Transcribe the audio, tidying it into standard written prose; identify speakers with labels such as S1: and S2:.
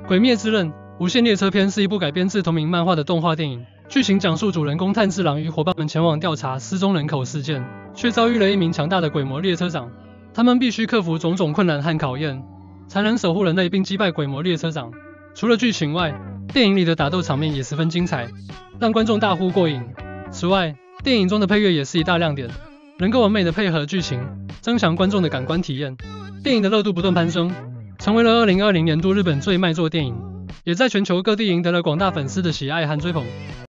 S1: 《鬼灭之刃：无限列车篇》是一部改编自同名漫画的动画电影，剧情讲述主人公炭治郎与伙伴们前往调查失踪人口事件，却遭遇了一名强大的鬼魔列车长。他们必须克服种种困难和考验，才能守护人类并击败鬼魔列车长。除了剧情外，电影里的打斗场面也十分精彩，让观众大呼过瘾。此外，电影中的配乐也是一大亮点，能够完美的配合剧情，增强观众的感官体验。电影的热度不断攀升，成为了2020年度日本最卖座电影，也在全球各地赢得了广大粉丝的喜爱和追捧。